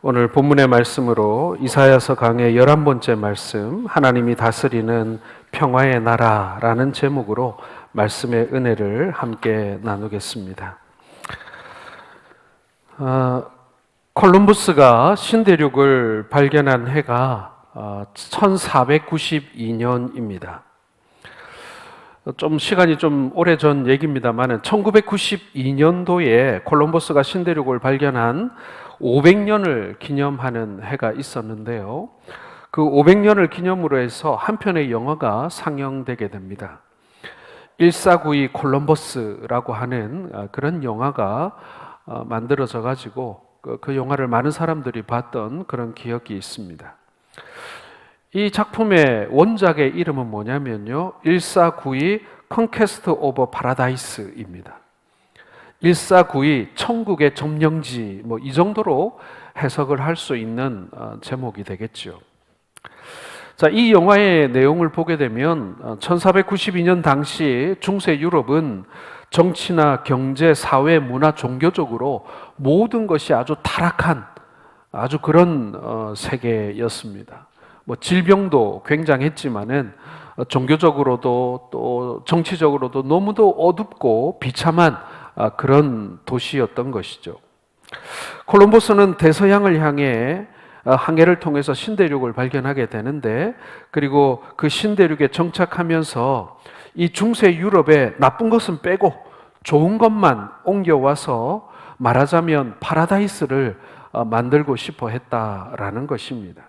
오늘 본문의 말씀으로 이사야서 강의 11번째 말씀, 하나님이 다스리는 평화의 나라라는 제목으로 말씀의 은혜를 함께 나누겠습니다. 콜럼버스가 신대륙을 발견한 해가 1492년입니다. 좀 시간이 좀 오래전 얘기입니다만 1992년도에 콜럼버스가 신대륙을 발견한 500년을 기념하는 해가 있었는데요. 그 500년을 기념으로 해서 한 편의 영화가 상영되게 됩니다. 1492 콜럼버스라고 하는 그런 영화가 만들어져 가지고 그 영화를 많은 사람들이 봤던 그런 기억이 있습니다. 이 작품의 원작의 이름은 뭐냐면요, 1492 컨퀘스트 오브 파라다이스입니다. 1492 천국의 점령지, 이 정도로 해석을 할 수 있는 제목이 되겠죠. 자, 이 영화의 내용을 보게 되면 1492년 당시 중세 유럽은 정치나 경제, 사회, 문화, 종교적으로 모든 것이 아주 타락한 아주 그런 세계였습니다. 질병도 굉장했지만은 종교적으로도 또 정치적으로도 너무도 어둡고 비참한 그런 도시였던 것이죠. 콜럼버스는 대서양을 향해 항해를 통해서 신대륙을 발견하게 되는데, 그리고 그 신대륙에 정착하면서 이 중세 유럽에 나쁜 것은 빼고 좋은 것만 옮겨와서 말하자면 파라다이스를 만들고 싶어 했다라는 것입니다.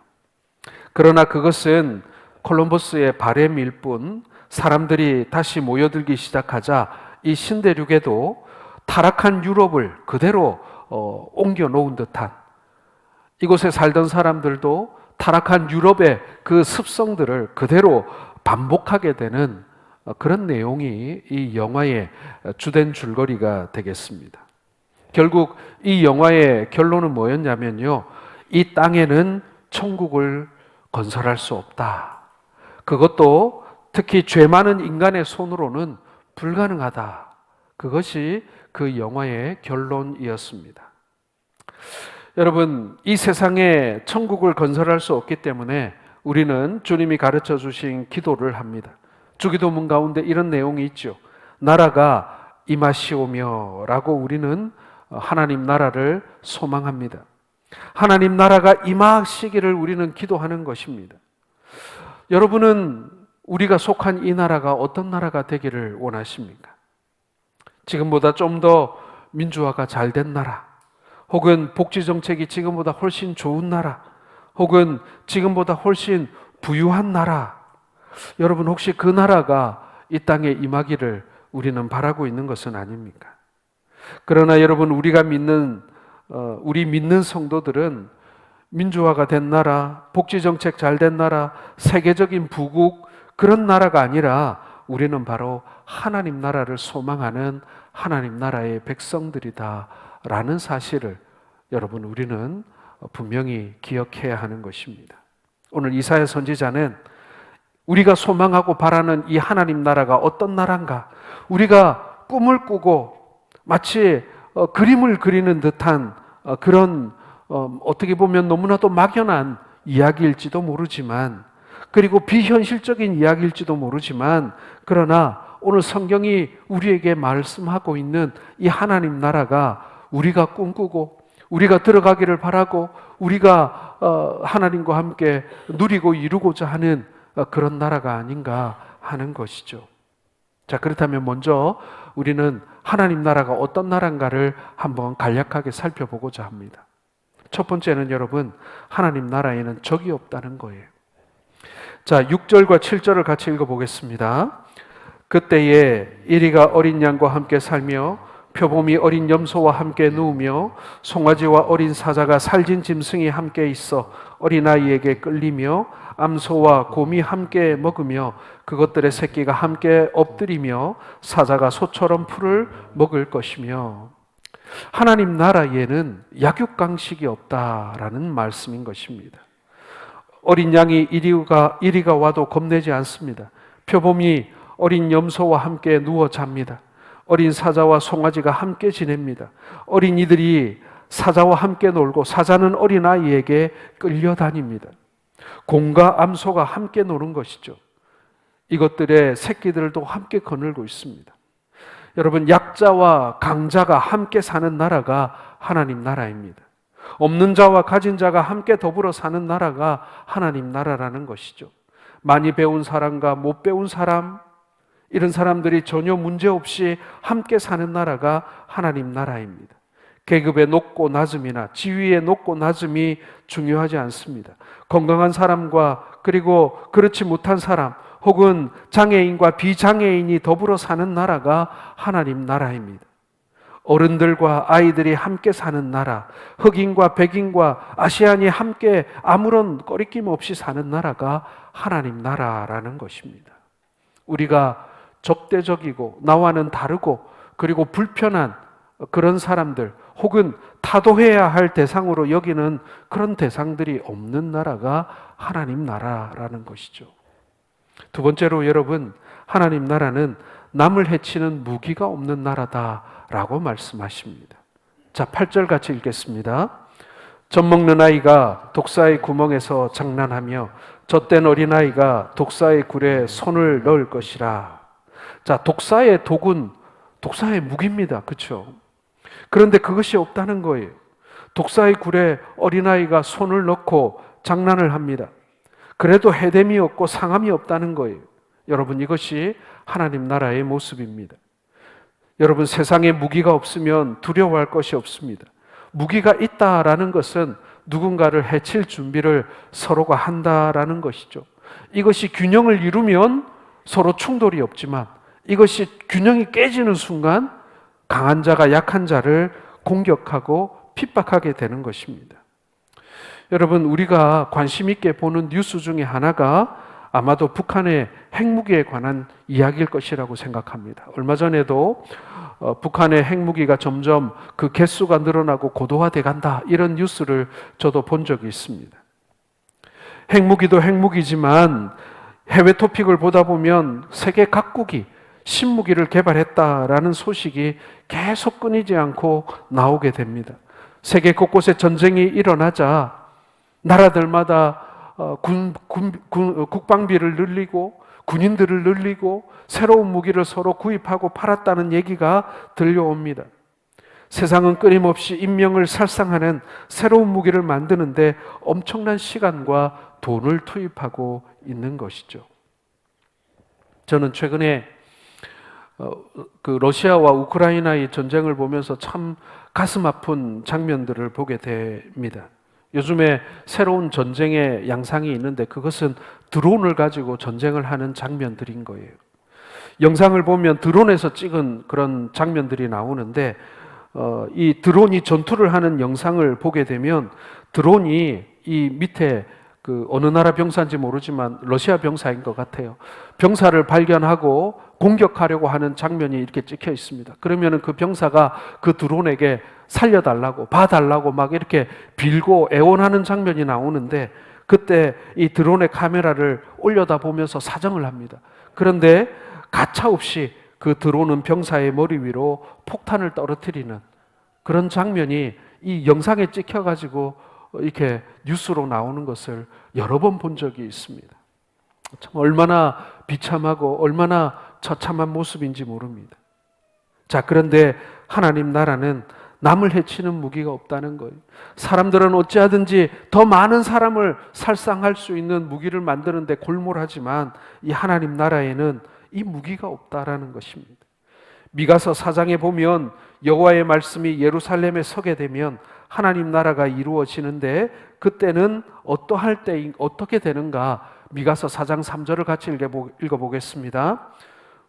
그러나 그것은 콜럼버스의 바램일 뿐, 사람들이 다시 모여들기 시작하자 이 신대륙에도 타락한 유럽을 그대로 옮겨 놓은 듯한, 이곳에 살던 사람들도 타락한 유럽의 그 습성들을 그대로 반복하게 되는 그런 내용이 이 영화의 주된 줄거리가 되겠습니다. 결국 이 영화의 결론은 뭐였냐면요, 이 땅에는 천국을 건설할 수 없다. 그것도 특히 죄 많은 인간의 손으로는 불가능하다. 그것이 그 영화의 결론이었습니다. 여러분, 이 세상에 천국을 건설할 수 없기 때문에 우리는 주님이 가르쳐 주신 기도를 합니다. 주기도문 가운데 이런 내용이 있죠. 나라가 임하시오며 라고 우리는 하나님 나라를 소망합니다. 하나님 나라가 임하시기를 우리는 기도하는 것입니다. 여러분은 우리가 속한 이 나라가 어떤 나라가 되기를 원하십니까? 지금보다 좀 더 민주화가 잘 된 나라, 혹은 복지정책이 지금보다 훨씬 좋은 나라, 혹은 지금보다 훨씬 부유한 나라, 여러분 혹시 그 나라가 이 땅에 임하기를 우리는 바라고 있는 것은 아닙니까? 그러나 여러분, 우리 믿는 성도들은 민주화가 된 나라, 복지정책 잘 된 나라, 세계적인 부국, 그런 나라가 아니라 우리는 바로 하나님 나라를 소망하는 하나님 나라의 백성들이다라는 사실을 여러분, 우리는 분명히 기억해야 하는 것입니다. 오늘 이사야 선지자는 우리가 소망하고 바라는 이 하나님 나라가 어떤 나라인가, 우리가 꿈을 꾸고 마치 그림을 그리는 듯한 그런 어떻게 보면 너무나도 막연한 이야기일지도 모르지만, 그리고 비현실적인 이야기일지도 모르지만, 그러나 오늘 성경이 우리에게 말씀하고 있는 이 하나님 나라가 우리가 꿈꾸고 우리가 들어가기를 바라고 우리가 하나님과 함께 누리고 이루고자 하는 그런 나라가 아닌가 하는 것이죠. 자, 그렇다면 먼저 우리는 하나님 나라가 어떤 나라인가를 한번 간략하게 살펴보고자 합니다. 첫 번째는 여러분, 하나님 나라에는 적이 없다는 거예요. 자, 6절과 7절을 같이 읽어보겠습니다. 그때에 이리가 어린 양과 함께 살며 표범이 어린 염소와 함께 누우며 송아지와 어린 사자가 살진 짐승이 함께 있어 어린아이에게 끌리며 암소와 곰이 함께 먹으며 그것들의 새끼가 함께 엎드리며 사자가 소처럼 풀을 먹을 것이며, 하나님 나라에는 약육강식이 없다라는 말씀인 것입니다. 어린 양이 이리가 와도 겁내지 않습니다. 표범이 어린 염소와 함께 누워 잡니다. 어린 사자와 송아지가 함께 지냅니다. 어린이들이 사자와 함께 놀고 사자는 어린아이에게 끌려다닙니다. 곰과 암소가 함께 노는 것이죠. 이것들의 새끼들도 함께 거늘고 있습니다. 여러분, 약자와 강자가 함께 사는 나라가 하나님 나라입니다. 없는 자와 가진 자가 함께 더불어 사는 나라가 하나님 나라라는 것이죠. 많이 배운 사람과 못 배운 사람, 이런 사람들이 전혀 문제없이 함께 사는 나라가 하나님 나라입니다. 계급의 높고 낮음이나 지위의 높고 낮음이 중요하지 않습니다. 건강한 사람과 그리고 그렇지 못한 사람, 혹은 장애인과 비장애인이 더불어 사는 나라가 하나님 나라입니다. 어른들과 아이들이 함께 사는 나라, 흑인과 백인과 아시안이 함께 아무런 꺼리낌 없이 사는 나라가 하나님 나라라는 것입니다. 우리가 적대적이고 나와는 다르고 그리고 불편한 그런 사람들, 혹은 타도해야 할 대상으로 여기는 그런 대상들이 없는 나라가 하나님 나라라는 것이죠. 두 번째로 여러분, 하나님 나라는 남을 해치는 무기가 없는 나라다라고 말씀하십니다. 자, 8절 같이 읽겠습니다. 젖먹는 아이가 독사의 구멍에서 장난하며 젖된 어린아이가 독사의 굴에 손을 넣을 것이라. 자, 독사의 독은 독사의 무기입니다. 그렇죠? 그런데 그것이 없다는 거예요. 독사의 굴에 어린아이가 손을 넣고 장난을 합니다. 그래도 해됨이 없고 상함이 없다는 거예요. 여러분, 이것이 하나님 나라의 모습입니다. 여러분, 세상에 무기가 없으면 두려워할 것이 없습니다. 무기가 있다라는 것은 누군가를 해칠 준비를 서로가 한다라는 것이죠. 이것이 균형을 이루면 서로 충돌이 없지만 이것이 균형이 깨지는 순간 강한 자가 약한 자를 공격하고 핍박하게 되는 것입니다. 여러분, 우리가 관심 있게 보는 뉴스 중에 하나가 아마도 북한의 핵무기에 관한 이야기일 것이라고 생각합니다. 얼마 전에도 북한의 핵무기가 점점 그 개수가 늘어나고 고도화돼 간다, 이런 뉴스를 저도 본 적이 있습니다. 핵무기도 핵무기지만 해외 토픽을 보다 보면 세계 각국이 신무기를 개발했다라는 소식이 계속 끊이지 않고 나오게 됩니다. 세계 곳곳에 전쟁이 일어나자 나라들마다 국방비를 늘리고 군인들을 늘리고 새로운 무기를 서로 구입하고 팔았다는 얘기가 들려옵니다. 세상은 끊임없이 인명을 살상하는 새로운 무기를 만드는데 엄청난 시간과 돈을 투입하고 있는 것이죠. 저는 최근에 그 러시아와 우크라이나의 전쟁을 보면서 참 가슴 아픈 장면들을 보게 됩니다. 요즘에 새로운 전쟁의 양상이 있는데 그것은 드론을 가지고 전쟁을 하는 장면들인 거예요. 영상을 보면 드론에서 찍은 그런 장면들이 나오는데 이 드론이 전투를 하는 영상을 보게 되면 드론이 이 밑에 그 어느 나라 병사인지 모르지만 러시아 병사인 것 같아요. 병사를 발견하고 공격하려고 하는 장면이 이렇게 찍혀 있습니다. 그러면은 그 병사가 그 드론에게 살려달라고, 봐달라고 막 이렇게 빌고 애원하는 장면이 나오는데 그때 이 드론의 카메라를 올려다 보면서 사정을 합니다. 그런데 가차없이 그 드론은 병사의 머리 위로 폭탄을 떨어뜨리는 그런 장면이 이 영상에 찍혀가지고 이렇게 뉴스로 나오는 것을 여러 번 본 적이 있습니다. 참 얼마나 비참하고 얼마나 처참한 모습인지 모릅니다. 자, 그런데 하나님 나라는 남을 해치는 무기가 없다는 거예요. 사람들은 어찌하든지 더 많은 사람을 살상할 수 있는 무기를 만드는데 골몰하지만 이 하나님 나라에는 이 무기가 없다라는 것입니다. 미가서 4장에 보면 여호와의 말씀이 예루살렘에 서게 되면 하나님 나라가 이루어지는데 그때는 어떠할 때 어떻게 되는가? 미가서 4장 3절을 같이 읽어보겠습니다.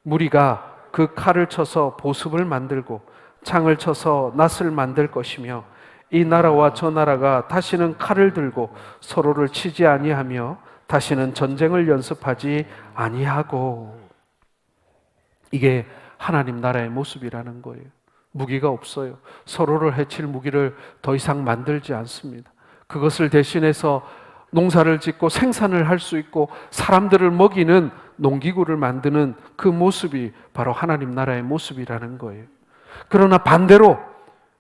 무리가 그 칼을 쳐서 보습을 만들고 창을 쳐서 낫을 만들 것이며 이 나라와 저 나라가 다시는 칼을 들고 서로를 치지 아니하며 다시는 전쟁을 연습하지 아니하고. 이게 하나님 나라의 모습이라는 거예요. 무기가 없어요. 서로를 해칠 무기를 더 이상 만들지 않습니다. 그것을 대신해서 농사를 짓고 생산을 할 수 있고 사람들을 먹이는 농기구를 만드는 그 모습이 바로 하나님 나라의 모습이라는 거예요. 그러나 반대로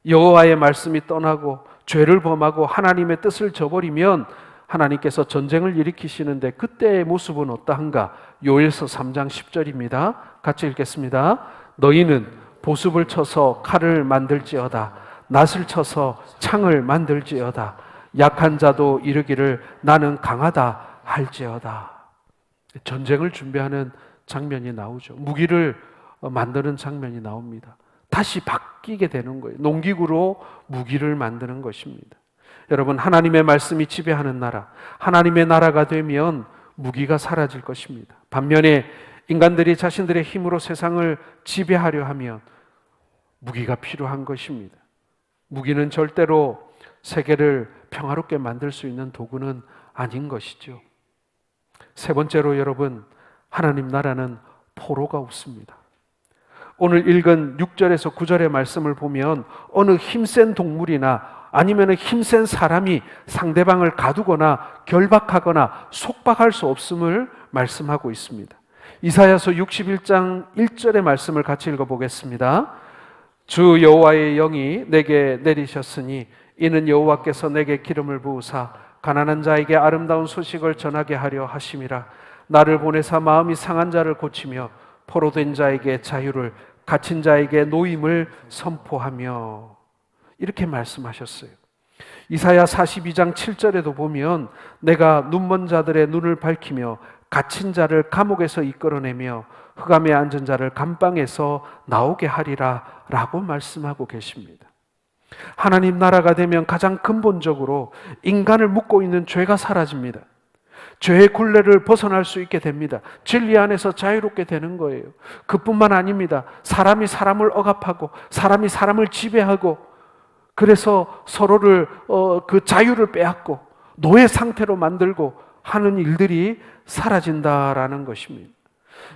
여호와의 말씀이 떠나고 죄를 범하고 하나님의 뜻을 저버리면 하나님께서 전쟁을 일으키시는데 그때의 모습은 어떠한가? 요엘서 3장 10절입니다. 같이 읽겠습니다. 너희는 보습을 쳐서 칼을 만들지어다. 낫을 쳐서 창을 만들지어다. 약한 자도 이르기를 나는 강하다 할지어다. 전쟁을 준비하는 장면이 나오죠. 무기를 만드는 장면이 나옵니다. 다시 바뀌게 되는 거예요. 농기구로 무기를 만드는 것입니다. 여러분, 하나님의 말씀이 지배하는 나라, 하나님의 나라가 되면 무기가 사라질 것입니다. 반면에 인간들이 자신들의 힘으로 세상을 지배하려 하면 무기가 필요한 것입니다. 무기는 절대로 세계를 평화롭게 만들 수 있는 도구는 아닌 것이죠. 세 번째로 여러분, 하나님 나라는 포로가 없습니다. 오늘 읽은 6절에서 9절의 말씀을 보면 어느 힘센 동물이나 아니면 힘센 사람이 상대방을 가두거나 결박하거나 속박할 수 없음을 말씀하고 있습니다. 이사야서 61장 1절의 말씀을 같이 읽어보겠습니다. 주 여호와의 영이 내게 내리셨으니 이는 여호와께서 내게 기름을 부으사 가난한 자에게 아름다운 소식을 전하게 하려 하심이라. 나를 보내사 마음이 상한 자를 고치며 포로된 자에게 자유를, 갇힌 자에게 노임을 선포하며, 이렇게 말씀하셨어요. 이사야 42장 7절에도 보면 내가 눈먼 자들의 눈을 밝히며 갇힌 자를 감옥에서 이끌어내며 흑암에 앉은 자를 감방에서 나오게 하리라 라고 말씀하고 계십니다. 하나님 나라가 되면 가장 근본적으로 인간을 묶고 있는 죄가 사라집니다. 죄의 굴레를 벗어날 수 있게 됩니다. 진리 안에서 자유롭게 되는 거예요. 그뿐만 아닙니다. 사람이 사람을 억압하고 사람이 사람을 지배하고 그래서 서로를 그 자유를 빼앗고 노예 상태로 만들고 하는 일들이 사라진다라는 것입니다.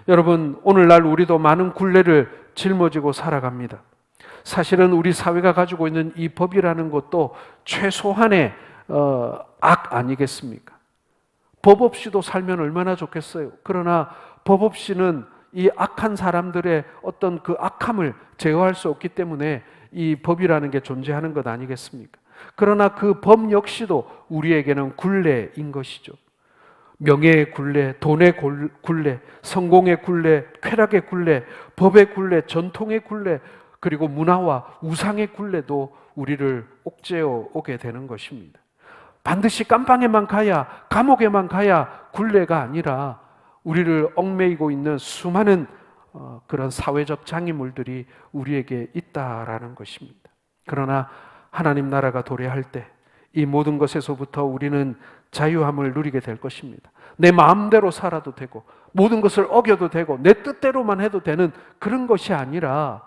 여러분, 오늘날 우리도 많은 굴레를 짊어지고 살아갑니다. 사실은 우리 사회가 가지고 있는 이 법이라는 것도 최소한의 악 아니겠습니까? 법 없이도 살면 얼마나 좋겠어요. 그러나 법 없이는 이 악한 사람들의 어떤 그 악함을 제어할 수 없기 때문에 이 법이라는 게 존재하는 것 아니겠습니까? 그러나 그 법 역시도 우리에게는 굴레인 것이죠. 명예의 굴레, 돈의 굴레, 성공의 굴레, 쾌락의 굴레, 법의 굴레, 전통의 굴레, 그리고 문화와 우상의 굴레도 우리를 옥죄어 오게 되는 것입니다. 반드시 깜방에만 가야, 감옥에만 가야 굴레가 아니라 우리를 얽매이고 있는 수많은 그런 사회적 장애물들이 우리에게 있다라는 것입니다. 그러나 하나님 나라가 도래할 때 이 모든 것에서부터 우리는 자유함을 누리게 될 것입니다. 내 마음대로 살아도 되고 모든 것을 어겨도 되고 내 뜻대로만 해도 되는 그런 것이 아니라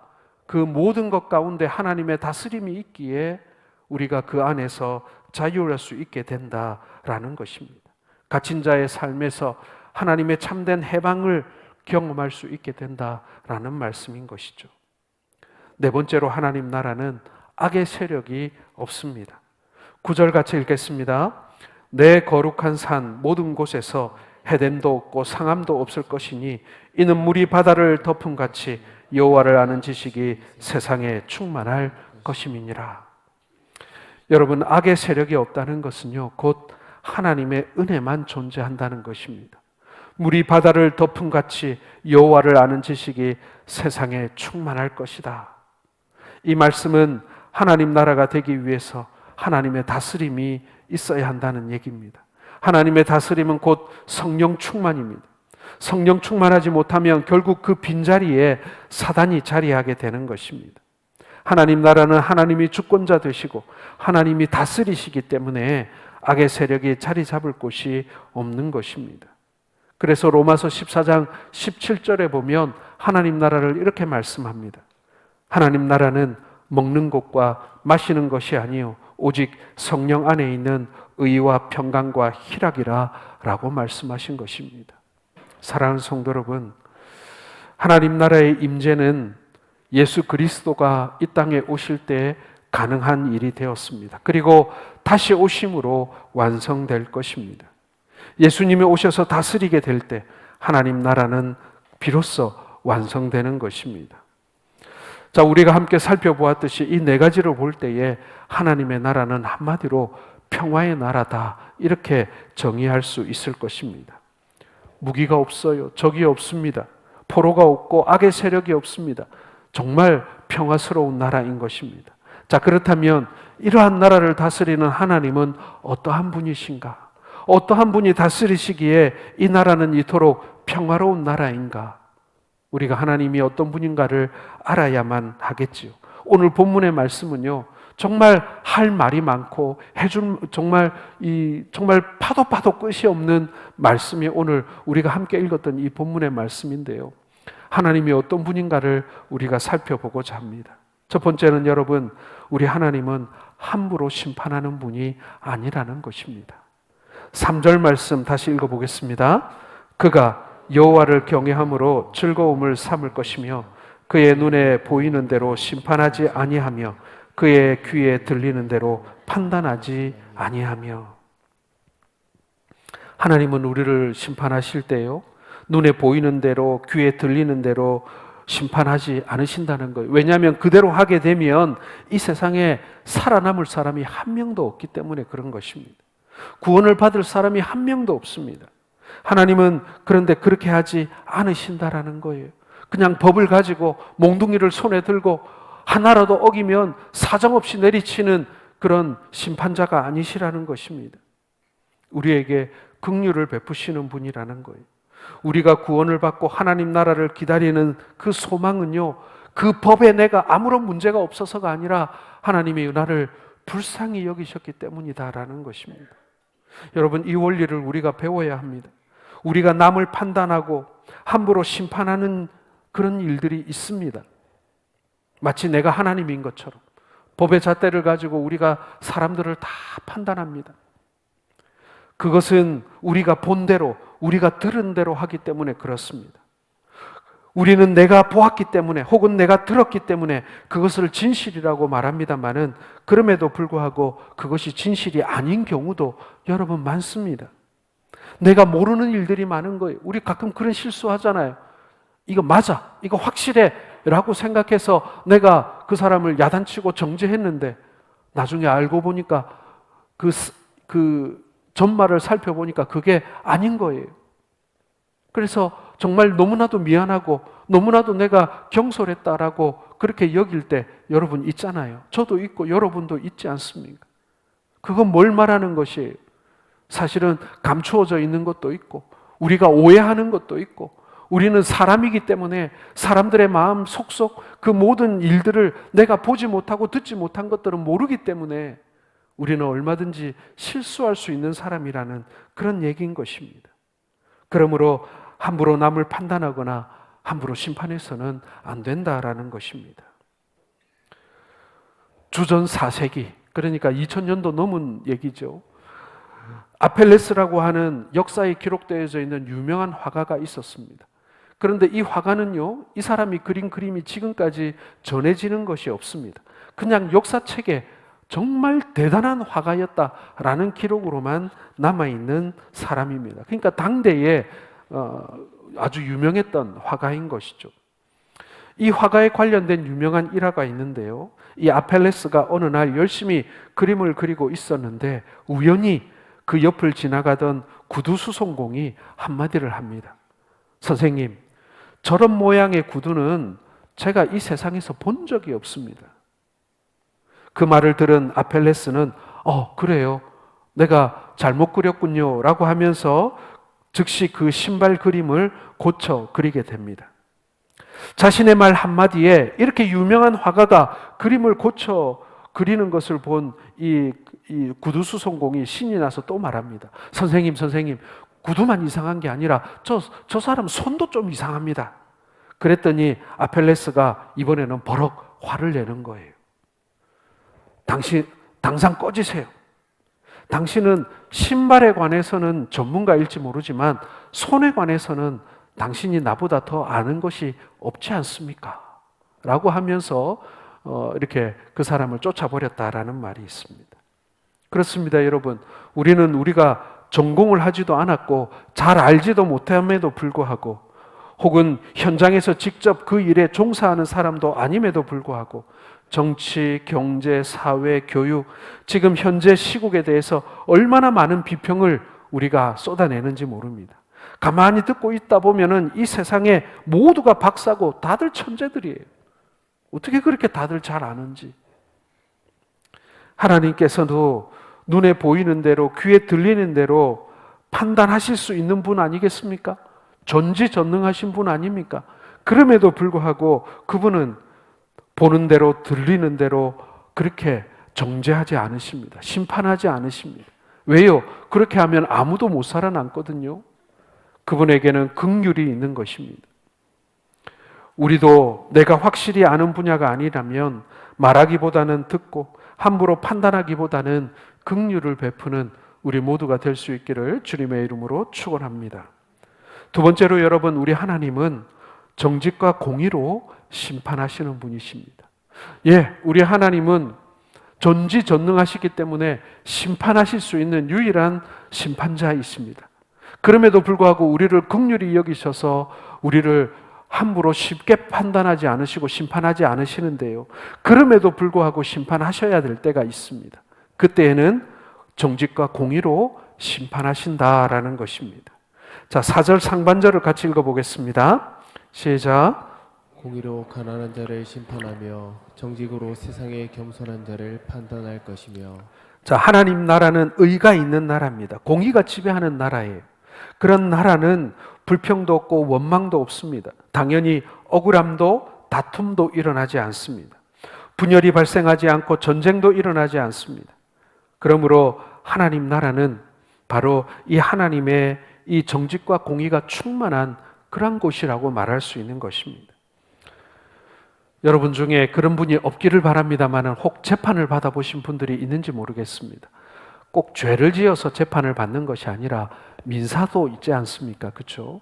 그 모든 것 가운데 하나님의 다스림이 있기에 우리가 그 안에서 자유할 수 있게 된다라는 것입니다. 갇힌 자의 삶에서 하나님의 참된 해방을 경험할 수 있게 된다라는 말씀인 것이죠. 네 번째로 하나님 나라는 악의 세력이 없습니다. 9절 같이 읽겠습니다. 내 거룩한 산 모든 곳에서 해됨도 없고 상함도 없을 것이니 이는 물이 바다를 덮음 같이 여호와를 아는 지식이 세상에 충만할 것임이니라. 여러분, 악의 세력이 없다는 것은요, 곧 하나님의 은혜만 존재한다는 것입니다. 물이 바다를 덮음 같이 여호와를 아는 지식이 세상에 충만할 것이다. 이 말씀은 하나님 나라가 되기 위해서 하나님의 다스림이 있어야 한다는 얘기입니다. 하나님의 다스림은 곧 성령 충만입니다. 성령 충만하지 못하면 결국 그 빈자리에 사단이 자리하게 되는 것입니다. 하나님 나라는 하나님이 주권자 되시고 하나님이 다스리시기 때문에 악의 세력이 자리 잡을 곳이 없는 것입니다. 그래서 로마서 14장 17절에 보면 하나님 나라를 이렇게 말씀합니다. 하나님 나라는 먹는 것과 마시는 것이 아니요 오직 성령 안에 있는 의와 평강과 희락이라 라고 말씀하신 것입니다. 사랑하는 성도 여러분, 하나님 나라의 임재는 예수 그리스도가 이 땅에 오실 때 가능한 일이 되었습니다. 그리고 다시 오심으로 완성될 것입니다. 예수님이 오셔서 다스리게 될 때 하나님 나라는 비로소 완성되는 것입니다. 자, 우리가 함께 살펴보았듯이 이 네 가지를 볼 때에 하나님의 나라는 한마디로 평화의 나라다, 이렇게 정의할 수 있을 것입니다. 무기가 없어요. 적이 없습니다. 포로가 없고 악의 세력이 없습니다. 정말 평화스러운 나라인 것입니다. 자, 그렇다면 이러한 나라를 다스리는 하나님은 어떠한 분이신가? 어떠한 분이 다스리시기에 이 나라는 이토록 평화로운 나라인가? 우리가 하나님이 어떤 분인가를 알아야만 하겠지요. 오늘 본문의 말씀은요, 정말 할 말이 많고 정말 파도 끝이 없는 말씀이 오늘 우리가 함께 읽었던 이 본문의 말씀인데요. 하나님이 어떤 분인가를 우리가 살펴보고자 합니다. 첫 번째는 여러분, 우리 하나님은 함부로 심판하는 분이 아니라는 것입니다. 3절 말씀 다시 읽어보겠습니다. 그가 여호와를 경외함으로 즐거움을 삼을 것이며 그의 눈에 보이는 대로 심판하지 아니하며 그의 귀에 들리는 대로 판단하지 아니하며. 하나님은 우리를 심판하실 때요, 눈에 보이는 대로 귀에 들리는 대로 심판하지 않으신다는 거예요. 왜냐하면 그대로 하게 되면 이 세상에 살아남을 사람이 한 명도 없기 때문에 그런 것입니다. 구원을 받을 사람이 한 명도 없습니다. 하나님은 그런데 그렇게 하지 않으신다라는 거예요. 그냥 법을 가지고 몽둥이를 손에 들고 하나라도 어기면 사정없이 내리치는 그런 심판자가 아니시라는 것입니다. 우리에게 긍휼을 베푸시는 분이라는 거예요. 우리가 구원을 받고 하나님 나라를 기다리는 그 소망은요, 그 법에 내가 아무런 문제가 없어서가 아니라 하나님의 은혜를 불쌍히 여기셨기 때문이다라는 것입니다. 여러분, 이 원리를 우리가 배워야 합니다. 우리가 남을 판단하고 함부로 심판하는 그런 일들이 있습니다. 마치 내가 하나님인 것처럼 법의 잣대를 가지고 우리가 사람들을 다 판단합니다. 그것은 우리가 본 대로, 우리가 들은 대로 하기 때문에 그렇습니다. 우리는 내가 보았기 때문에 혹은 내가 들었기 때문에 그것을 진실이라고 말합니다만은, 그럼에도 불구하고 그것이 진실이 아닌 경우도 여러분 많습니다. 내가 모르는 일들이 많은 거예요. 우리 가끔 그런 실수하잖아요. 이거 맞아, 이거 확실해 라고 생각해서 내가 그 사람을 야단치고 정죄했는데 나중에 알고 보니까 그 전말을 살펴보니까 그게 아닌 거예요. 그래서 정말 너무나도 미안하고 너무나도 내가 경솔했다라고 그렇게 여길 때 여러분 있잖아요. 저도 있고 여러분도 있지 않습니까? 그건 뭘 말하는 것이에요? 사실은 감추어져 있는 것도 있고 우리가 오해하는 것도 있고, 우리는 사람이기 때문에 사람들의 마음 속속 그 모든 일들을 내가 보지 못하고 듣지 못한 것들은 모르기 때문에 우리는 얼마든지 실수할 수 있는 사람이라는 그런 얘기인 것입니다. 그러므로 함부로 남을 판단하거나 함부로 심판해서는 안 된다라는 것입니다. 주전 4세기, 그러니까 2000년도 넘은 얘기죠. 아펠레스라고 하는 역사에 기록되어져 있는 유명한 화가가 있었습니다. 그런데 이 화가는요, 이 사람이 그린 그림이 지금까지 전해지는 것이 없습니다. 그냥 역사책에 정말 대단한 화가였다라는 기록으로만 남아있는 사람입니다. 그러니까 당대에 아주 유명했던 화가인 것이죠. 이 화가에 관련된 유명한 일화가 있는데요, 이 아펠레스가 어느 날 열심히 그림을 그리고 있었는데 우연히 그 옆을 지나가던 구두수송공이 한마디를 합니다. 선생님, 저런 모양의 구두는 제가 이 세상에서 본 적이 없습니다. 그 말을 들은 아펠레스는 그래요, 내가 잘못 그렸군요 라고 하면서 즉시 그 신발 그림을 고쳐 그리게 됩니다. 자신의 말 한마디에 이렇게 유명한 화가가 그림을 고쳐 그리는 것을 본 이 구두수송공이 신이 나서 또 말합니다. 선생님, 구두만 이상한 게 아니라 저 사람 손도 좀 이상합니다. 그랬더니 아펠레스가 이번에는 버럭 화를 내는 거예요. 당장 꺼지세요. 당신은 신발에 관해서는 전문가일지 모르지만 손에 관해서는 당신이 나보다 더 아는 것이 없지 않습니까? 라고 하면서 이렇게 그 사람을 쫓아버렸다라는 말이 있습니다. 그렇습니다, 여러분. 우리가 전공을 하지도 않았고 잘 알지도 못함에도 불구하고 혹은 현장에서 직접 그 일에 종사하는 사람도 아님에도 불구하고 정치, 경제, 사회, 교육, 지금 현재 시국에 대해서 얼마나 많은 비평을 우리가 쏟아내는지 모릅니다. 가만히 듣고 있다 보면은 이 세상에 모두가 박사고 다들 천재들이에요. 어떻게 그렇게 다들 잘 아는지. 하나님께서도 눈에 보이는 대로, 귀에 들리는 대로 판단하실 수 있는 분 아니겠습니까? 전지전능하신 분 아닙니까? 그럼에도 불구하고 그분은 보는 대로 들리는 대로 그렇게 정죄하지 않으십니다. 심판하지 않으십니다. 왜요? 그렇게 하면 아무도 못 살아남거든요. 그분에게는 긍휼이 있는 것입니다. 우리도 내가 확실히 아는 분야가 아니라면 말하기보다는 듣고 함부로 판단하기보다는 긍휼을 베푸는 우리 모두가 될 수 있기를 주님의 이름으로 축원합니다. 두 번째로 여러분, 우리 하나님은 정직과 공의로 심판하시는 분이십니다. 예, 우리 하나님은 전지전능하시기 때문에 심판하실 수 있는 유일한 심판자이십니다. 그럼에도 불구하고 우리를 긍휼히 여기셔서 우리를 함부로 쉽게 판단하지 않으시고 심판하지 않으시는데요. 그럼에도 불구하고 심판하셔야 될 때가 있습니다. 그때에는 정직과 공의로 심판하신다라는 것입니다. 자, 4절 상반절을 같이 읽어보겠습니다. 시작. 공의로 가난한 자를 심판하며 정직으로 세상에 겸손한 자를 판단할 것이며. 자, 하나님 나라는 의가 있는 나라입니다. 공의가 지배하는 나라예요. 그런 나라는 불평도 없고 원망도 없습니다. 당연히 억울함도 다툼도 일어나지 않습니다. 분열이 발생하지 않고 전쟁도 일어나지 않습니다. 그러므로 하나님 나라는 바로 이 하나님의 이 정직과 공의가 충만한 그런 곳이라고 말할 수 있는 것입니다. 여러분 중에 그런 분이 없기를 바랍니다만 혹 재판을 받아보신 분들이 있는지 모르겠습니다. 꼭 죄를 지어서 재판을 받는 것이 아니라 민사도 있지 않습니까? 그렇죠?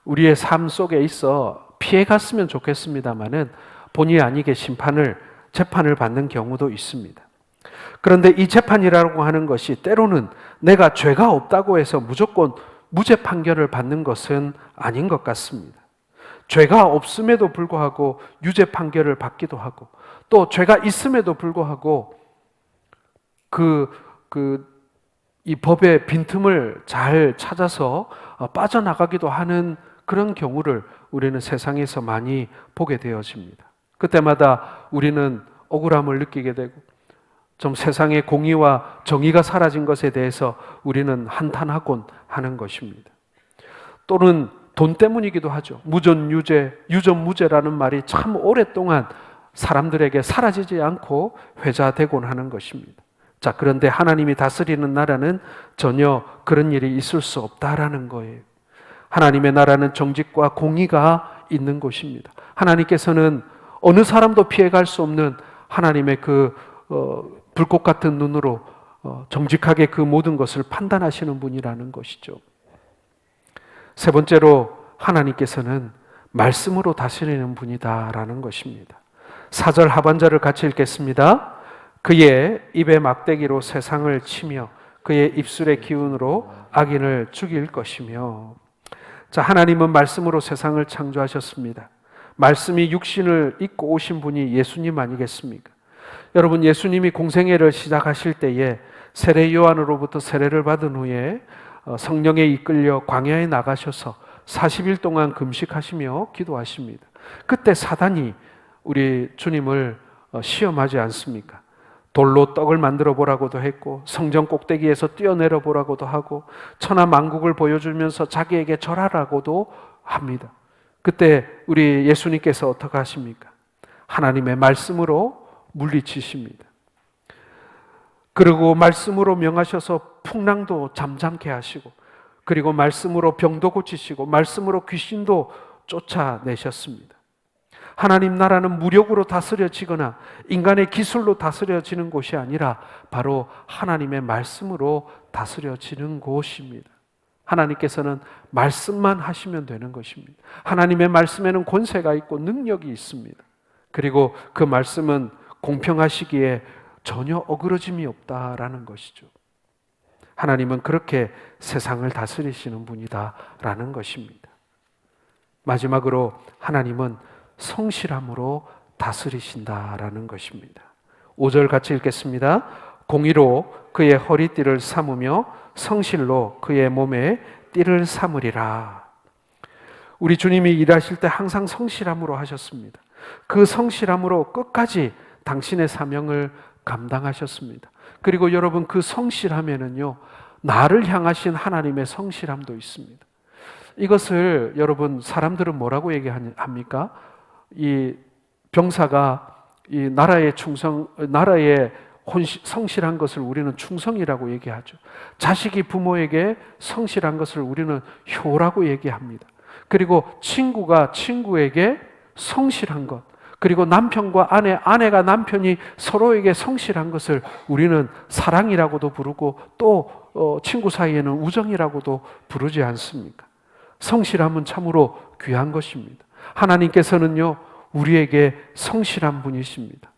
우리의 삶 속에 있어 피해갔으면 좋겠습니다만은 본의 아니게 재판을 받는 경우도 있습니다. 그런데 이 재판이라고 하는 것이 때로는 내가 죄가 없다고 해서 무조건 무죄 판결을 받는 것은 아닌 것 같습니다. 죄가 없음에도 불구하고 유죄 판결을 받기도 하고 또 죄가 있음에도 불구하고 이 법의 빈틈을 잘 찾아서 빠져나가기도 하는 그런 경우를 우리는 세상에서 많이 보게 되어집니다. 그때마다 우리는 억울함을 느끼게 되고 좀 세상의 공의와 정의가 사라진 것에 대해서 우리는 한탄하곤 하는 것입니다. 또는 돈 때문이기도 하죠. 무전유죄, 유전무죄라는 말이 참 오랫동안 사람들에게 사라지지 않고 회자되곤 하는 것입니다. 자, 그런데 하나님이 다스리는 나라는 전혀 그런 일이 있을 수 없다라는 거예요. 하나님의 나라는 정직과 공의가 있는 곳입니다. 하나님께서는 어느 사람도 피해갈 수 없는 하나님의 불꽃 같은 눈으로 정직하게 그 모든 것을 판단하시는 분이라는 것이죠. 세 번째로 하나님께서는 말씀으로 다스리는 분이다라는 것입니다. 4절 하반절을 같이 읽겠습니다. 그의 입의 막대기로 세상을 치며 그의 입술의 기운으로 악인을 죽일 것이며. 자, 하나님은 말씀으로 세상을 창조하셨습니다. 말씀이 육신을 입고 오신 분이 예수님 아니겠습니까? 여러분, 예수님이 공생애를 시작하실 때에 세례 요한으로부터 세례를 받은 후에 성령에 이끌려 광야에 나가셔서 40일 동안 금식하시며 기도하십니다. 그때 사단이 우리 주님을 시험하지 않습니까? 돌로 떡을 만들어 보라고도 했고 성전 꼭대기에서 뛰어내려 보라고도 하고 천하 만국을 보여주면서 자기에게 절하라고도 합니다. 그때 우리 예수님께서 어떻게 하십니까? 하나님의 말씀으로 물리치십니다. 그리고 말씀으로 명하셔서 풍랑도 잠잠케 하시고 그리고 말씀으로 병도 고치시고 말씀으로 귀신도 쫓아내셨습니다. 하나님 나라는 무력으로 다스려지거나 인간의 기술로 다스려지는 곳이 아니라 바로 하나님의 말씀으로 다스려지는 곳입니다. 하나님께서는 말씀만 하시면 되는 것입니다. 하나님의 말씀에는 권세가 있고 능력이 있습니다. 그리고 그 말씀은 공평하시기에 전혀 어그러짐이 없다라는 것이죠. 하나님은 그렇게 세상을 다스리시는 분이다라는 것입니다. 마지막으로 하나님은 성실함으로 다스리신다라는 것입니다. 5절 같이 읽겠습니다. 공의로 그의 허리띠를 삼으며 성실로 그의 몸에 띠를 삼으리라. 우리 주님이 일하실 때 항상 성실함으로 하셨습니다. 그 성실함으로 끝까지 당신의 사명을 감당하셨습니다. 그리고 여러분, 그 성실함에는요, 나를 향하신 하나님의 성실함도 있습니다. 이것을 여러분, 사람들은 뭐라고 얘기합니까? 이 병사가 이 나라의 성실한 것을 우리는 충성이라고 얘기하죠. 자식이 부모에게 성실한 것을 우리는 효라고 얘기합니다. 그리고 친구가 친구에게 성실한 것, 그리고 남편과 아내가 남편이 서로에게 성실한 것을 우리는 사랑이라고도 부르고 또 친구 사이에는 우정이라고도 부르지 않습니까? 성실함은 참으로 귀한 것입니다. 하나님께서는요, 우리에게 성실한 분이십니다.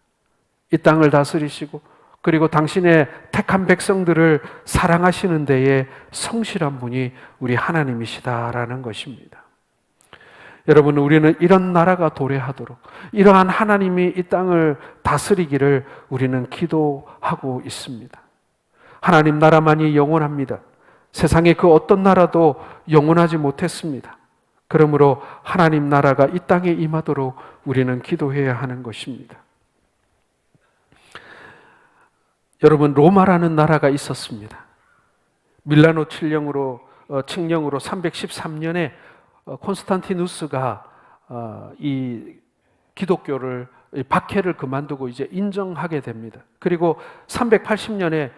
이 땅을 다스리시고 그리고 당신의 택한 백성들을 사랑하시는 데에 성실한 분이 우리 하나님이시다라는 것입니다. 여러분, 우리는 이런 나라가 도래하도록 이러한 하나님이 이 땅을 다스리기를 우리는 기도하고 있습니다. 하나님 나라만이 영원합니다. 세상의 그 어떤 나라도 영원하지 못했습니다. 그러므로 하나님 나라가 이 땅에 임하도록 우리는 기도해야 하는 것입니다. 여러분, 로마라는 나라가 있었습니다. 밀라노 칙령으로 313년에 콘스탄티누스가 이 기독교를, 박해를 그만두고 이제 인정하게 됩니다. 그리고 380년에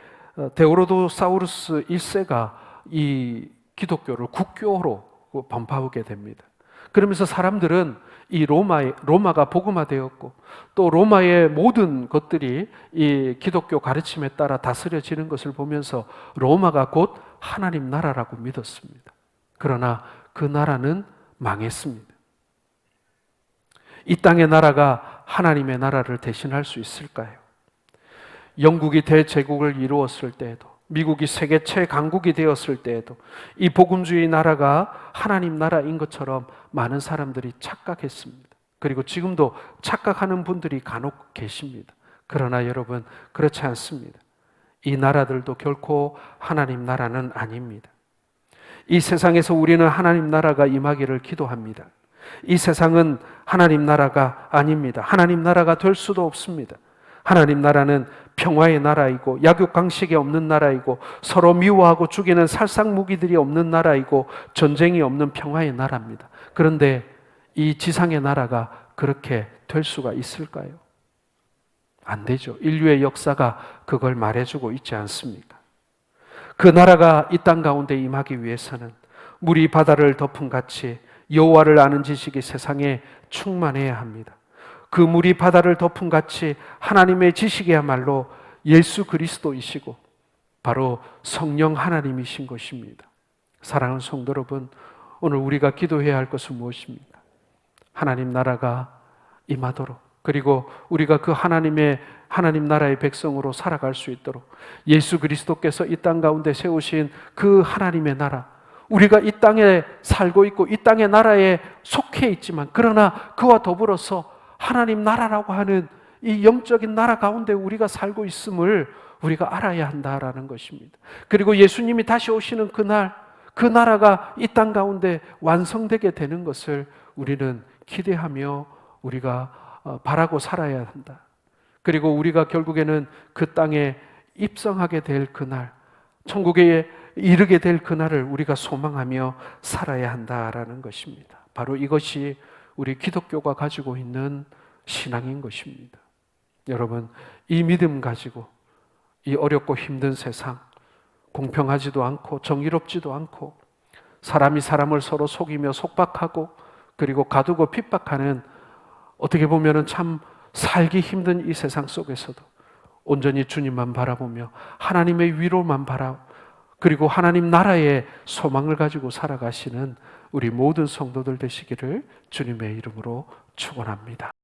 데오도사우루스 1세가 이 기독교를 국교로 번파하게 됩니다. 그러면서 사람들은 이 로마가 복음화되었고 또 로마의 모든 것들이 이 기독교 가르침에 따라 다스려지는 것을 보면서 로마가 곧 하나님 나라라고 믿었습니다. 그러나 그 나라는 망했습니다. 이 땅의 나라가 하나님의 나라를 대신할 수 있을까요? 영국이 대제국을 이루었을 때에도, 미국이 세계 최강국이 되었을 때에도 이 복음주의 나라가 하나님 나라인 것처럼 많은 사람들이 착각했습니다. 그리고 지금도 착각하는 분들이 간혹 계십니다. 그러나 여러분, 그렇지 않습니다. 이 나라들도 결코 하나님 나라는 아닙니다. 이 세상에서 우리는 하나님 나라가 임하기를 기도합니다. 이 세상은 하나님 나라가 아닙니다. 하나님 나라가 될 수도 없습니다. 하나님 나라는 평화의 나라이고 약육강식이 없는 나라이고 서로 미워하고 죽이는 살상무기들이 없는 나라이고 전쟁이 없는 평화의 나라입니다. 그런데 이 지상의 나라가 그렇게 될 수가 있을까요? 안 되죠. 인류의 역사가 그걸 말해주고 있지 않습니까? 그 나라가 이 땅 가운데 임하기 위해서는 물이 바다를 덮은 같이 여호와를 아는 지식이 세상에 충만해야 합니다. 그 물이 바다를 덮은 같이 하나님의 지식이야말로 예수 그리스도이시고 바로 성령 하나님이신 것입니다. 사랑하는 성도 여러분, 오늘 우리가 기도해야 할 것은 무엇입니까? 하나님 나라가 임하도록, 그리고 우리가 그 하나님 나라의 백성으로 살아갈 수 있도록 예수 그리스도께서 이 땅 가운데 세우신 그 하나님의 나라, 우리가 이 땅에 살고 있고 이 땅의 나라에 속해 있지만 그러나 그와 더불어서 하나님 나라라고 하는 이 영적인 나라 가운데 우리가 살고 있음을 우리가 알아야 한다라는 것입니다. 그리고 예수님이 다시 오시는 그날, 그 나라가 이 땅 가운데 완성되게 되는 것을 우리는 기대하며 우리가 바라고 살아야 한다. 그리고 우리가 결국에는 그 땅에 입성하게 될 그날, 천국에 이르게 될 그날을 우리가 소망하며 살아야 한다라는 것입니다. 바로 이것이 우리 기독교가 가지고 있는 신앙인 것입니다. 여러분, 이 믿음 가지고 이 어렵고 힘든 세상, 공평하지도 않고 정의롭지도 않고 사람이 사람을 서로 속이며 속박하고 그리고 가두고 핍박하는, 어떻게 보면 참 살기 힘든 이 세상 속에서도 온전히 주님만 바라보며 하나님의 위로만 그리고 하나님 나라의 소망을 가지고 살아가시는 우리 모든 성도들 되시기를 주님의 이름으로 축원합니다.